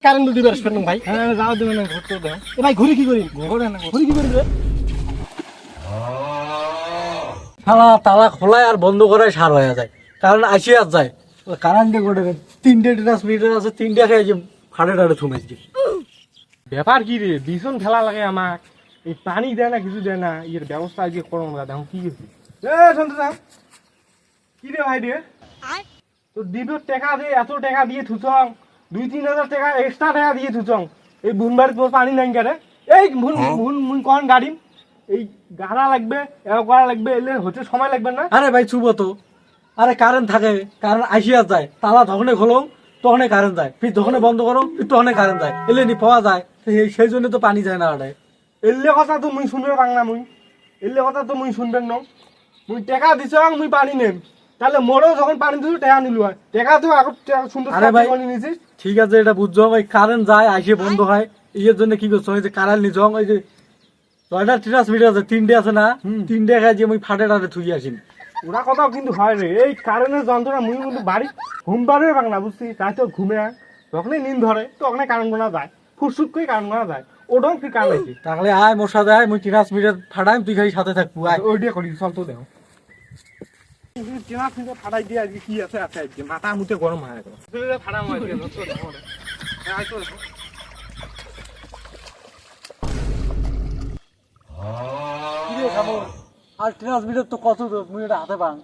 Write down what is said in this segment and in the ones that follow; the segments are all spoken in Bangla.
কারেন্ট বিল দিবে আসবেন ভাই। হ্যাঁ যাও দেবে না ঘুরতে দাও। এ ভাই ঘুরি কি করি? ঘুরে না ঘুরি কি করি রে? শালা তালা খোলায় আর বন্ধ করায় সার হয়ে যায়, কারণ আসি আর যায় কারেন্টে করে তিনটে ট্রান্সমিটার আছে, তিনটে খেয়ে যে ফাটে টাটে থমেছি। ব্যাপার কি রে, ভীষণ খেলা লাগে আমার। এই পানি দেয় না, কিছু দেয় না, এর ব্যবস্থা আজকে করো না। দেখো কি গেছি কি রে ভাই রে, তো দিবের টাকা দিয়ে এত টাকা দিয়ে থুচং, 2-3 হাজার টাকা এক্সট্রা টাকা দিয়ে থুচং, এই বুনবার তোর পানি নাই কেন? এই ভুন ভুন মুন কন গাড়ি এই গাড়া লাগবে, এও করা লাগবে, এলে হচ্ছে সময় লাগবে না? আরে ভাই চুপ তো, আরে কারেন্ট থাকে, কারেন্ট আসি আর যায়, তালা যখনই খোলো তখনই কারেন্ট যায়, ফির যখনই বন্ধ করো ফির তখনই কারেন্ট যায়, এলে নি পাওয়া যায়, সেই জন্য তো পানি যায় না ওটাই। এলে কথা তো মুই শুনবে পাং না, মুই এলে কথা তো মুই শুনবেন না। মুই টাকা দিছং, মুই পানি নেম, তাহলে মোরও যখন পানি দিছু টাকা নিলু হয়, টাকা তো এখন সুন্দর আরে ভাই নিয়েছিস। ঠিক আছে, এটা বুঝছো ভাই, কারেন্ট যায় আসে বন্ধ হয়, এর জন্য কি করছো, ওই যে কারেন্ট নিছ, ওই যে ছয়টা ট্রান্সমিটার আছে, তিনটে আছে না, তিনটে খাই যে মুই ফাটে টাটে থুই আসি। ওরা কথাও কিন্তু হয় রে, এই কারেন্টের যন্ত্রণা মুই কিন্তু বাড়ি ঘুম পাবে পাং না, বুঝছি? তাই তো ঘুমে যখনই নিন ধরে তখনই কারেন্ট গোনা যায়, ফুটফুট করে কারেন্ট গোনা যায়, ওটাও কি কারেন্ট আছে। তাহলে আয় মোর সাথে আয়, মুই ট্রান্সমিটার ফাটাই, তুই খালি সাথে থাকবো আয়। ওইটা করি, চল তো দেখো ফাটাই দিয়ে আজকে কি আছে আছে আজকে মাথা মুতে গরম হয়ে গেল, ফাটা কিরে খাবো আর ট্রান্সমিটার তো কত দূর, মুই এটা হাতে পাং,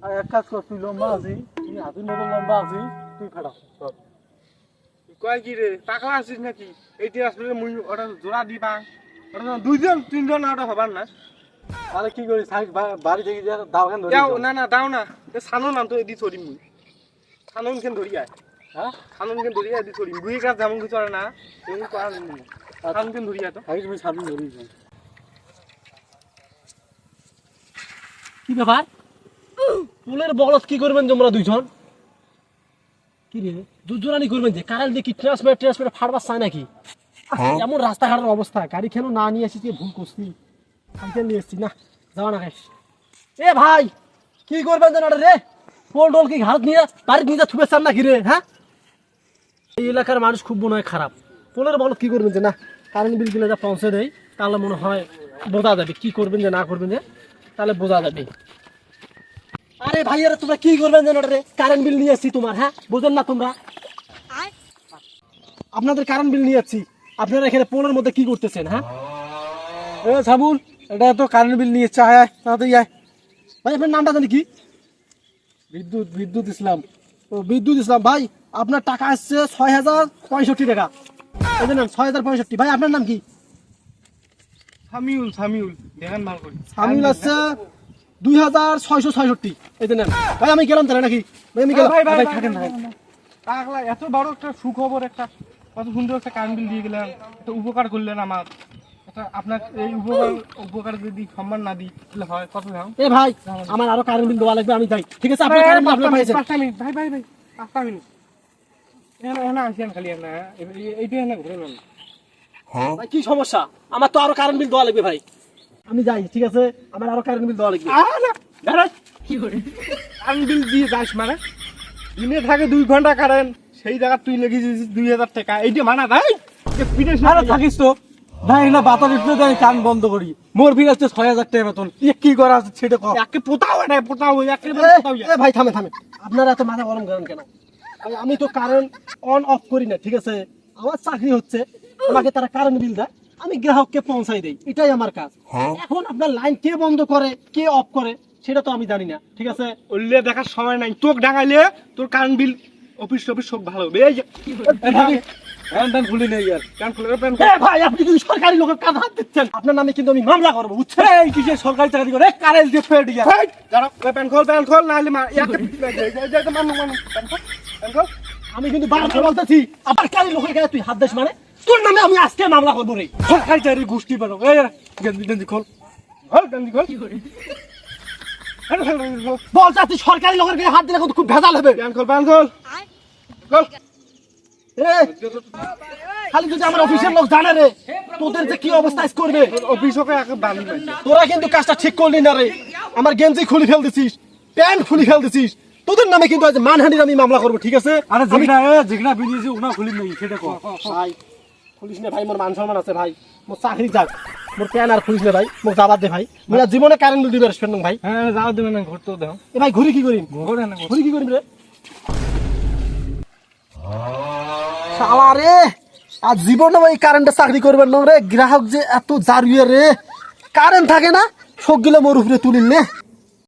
আর এক কাজ কর, তুই লম্বা আছি, তুই হাতির মতো লম্বা আছি, তুই ফাটা চল। কয় কি রে, টাকা আছিস নাকি? এইটি আসলে মুই ওটা জোড়া দিবা, ওটা 2-3 জন ওটা হবার না। তাহলে কি করি, বাড়ি থেকে দাও কেন ধরে না না দাও না, সানো নাম তো এদি ছড়ি মুই, সানন কেন ধরি আয়, হ্যাঁ সানন কেন ধরি আয় দি ছড়ি বুই কাজ যেমন কিছু আর না, এমন করার নেই, সানন কেন ধরি আয় তো। আগে তুমি সামনে ধরি কি ব্যাপার? পুলের বগলত কি করবেন তোমরা দুইজন? কি রে দুজনানি করবেন যে কারেন্ট দিয়ে কি ট্রান্সমিটার ফাড়বার চায় নাকি? এমন রাস্তাঘাটের অবস্থা, গাড়ি কেন না নিয়ে আসি, ভুল করছি, সাইকেল নিয়ে এসছি না, যাওয়া না খাইস। এ ভাই কি করবেন যেন রে? পোল টোল কি ঘাট নিয়ে বাড়ির নিয়ে থুবে চান নাকি রে? হ্যাঁ, এই এলাকার মানুষ খুব মনে হয় খারাপ। পোলের বলত কি করবেন যে না, কারেন্ট বিল দিলে যা পৌঁছে দেয়, তাহলে মনে হয় বোঝা যাবে কি করবেন যে না করবেন যে, তাহলে বোঝা যাবে। আরে ভাইয়ারা তোমরা কি করবেন যেন রে? কারেন্ট বিল নিয়ে আসছি তোমার, হ্যাঁ বোঝেন না তোমরা? আপনাদের কারেন্ট বিল নিয়ে আসছি, আপনারা এখানে পোলের মধ্যে কি করতেছেন? হ্যাঁ এ সাবুল, এটা তো কারেন্ট বিল নিয়ে আয়, আয় তাড়াতাড়ি আয়। ভাই আপনার নামটা জানি কি? বিদ্যুৎ বিদ্যুৎ ইসলাম। ও বিদ্যুৎ ইসলাম। ভাই আপনার টাকা আসছে 6065 টাকা, এই যে নেন 6065। ভাই আপনার নাম কি? সামিউল, সামিউল দেখেন ভালো করে, সামিউল আসছে 2666। এই যে নেন ভাই, আমি গেলাম তাহলে নাকি? ভাই আমি গেলাম। ভাই ভাই ভাই ভাই থাকেন ভাই। পাগলা, এত বড় একটা সুখবর, একটা কত সুন্দর একটা কারেন্ট বিল দিয়ে গেলেন, একটা উপকার করলেন আমার, এটা আপনার এই উপকার যদি সম্মান না দিই তাহলে হয় কত দাও? এ ভাই আমার আরো কারেন্ট বিল দেওয়া লাগবে, আমি যাই। ঠিক আছে আপনার কারেন্ট বিল আপনি পাইছেন। 5 মিনিট ভাই ভাই ভাই 5 মিনিট এখানে আসেন খালি, না এইটা না ঘুরে নেন। ভাই কি সমস্যা? আমার তো আরো কারেন্ট বিল দেওয়া লাগবে ভাই, আমি যাই। ঠিক আছে আমার আরো কারেন্ট বিল দেওয়া লাগবে। কারেন্ট বিল দিয়ে যাস মানে, দিনে থাকে 2 ঘন্টা কারেন্ট, সেই জায়গা তুই লেগে 2000 টাকা, এইটা মানা ভাই? আরে থাকিস তো ভাই, না বাতাস উঠলে যাই কান বন্ধ করি, মোর বিল আসছে 6000 টাকা বেতন, কি করা আছে সেটা কর। একে পোতাও এটা পোতাও এ ভাই থামে থামে, আপনারা এত মাথা গরম করেন কেন? ভাই আমি তো কারেন্ট অন অফ করি না, ঠিক আছে? আমার চাকরি হচ্ছে, আমাকে তারা কারেন্ট বিল দেয়, আমি গ্রাহককে পৌঁছাই দেই, এটাই আমার কাজ। এখন আপনার লাইন কে বন্ধ করে কে অফ করে সেটা তো আমি জানি না, ঠিক আছে? ওলে দেখার সময় নাই, তোকে ডাকাইলে তোর কারেন্ট বিল অফিস সব ভালো হবে। এই যে প্যান খুলি নেই আর কান খুলে প্যান এ ভাই আপনি কিন্তু সরকারি লোকের কাজ হাত দিচ্ছেন, আপনার নামে কিন্তু আমি মামলা করবো, বুঝছেন? এই কিসের সরকারি চাকরি করে কারেন্ট দিয়ে ফেট গিয়া। দাঁড়াও, প্যান খোল নাহলে প্যান খোল। আমি কিন্তু বারবার বলতেছি, আবার কারি লোকের গায়ে তুই হাত দিস মানে, তোর নামে আমি আজকে মামলা করবো রে। সরকারি চাকরি গোষ্ঠী বানো, এই গেঞ্জি গেঞ্জি খোল। বলতে তুই সরকারি লোকের গায়ে হাত দিলে কিন্তু খুব ভেজাল হবে। প্যান খোল। এ, খালি যদি আমার অফিসের লোক জানে রে, তোদের যে কি অবস্থা করবে। অফিস ওকে বালি মারছে। তোরা কিন্তু কাজটা ঠিক করলি না রে, আমার গেঞ্জি খুলে ফেলতেছিস, প্যান্ট খুলে ফেলতেছিস, তোদের নামে কিন্তু আজ মানহানির আমি মামলা করবো, ঠিক আছে? আরে আমি যেখানে বিনিয়েছি ওনা খুলিম নাকি সেটা কো ভাই পুলিশ নে ভাই, মোর মান সম্মান আছে ভাই, মোর চাকরি যাক, মোর প্যান আর পুলিশ নে ভাই, মোক যাবার দে ভাই, মোরা জীবনে কারেন্ট বিল দিবে রেস্টুরেন্ট ভাই। হ্যাঁ যাও দেবে না ঘুরতে দাও এ ভাই ঘুরি কি করিম, ঘুরে না ঘুরি কি করিম রে শালা রে, আজ জীবনে ওই কারেন্টে চাকরি করবেন না রে, গ্রাহক যে এত জারুয়ে রে, কারেন্ট থাকে না সব গিলে মোর উপরে তুলিল নে।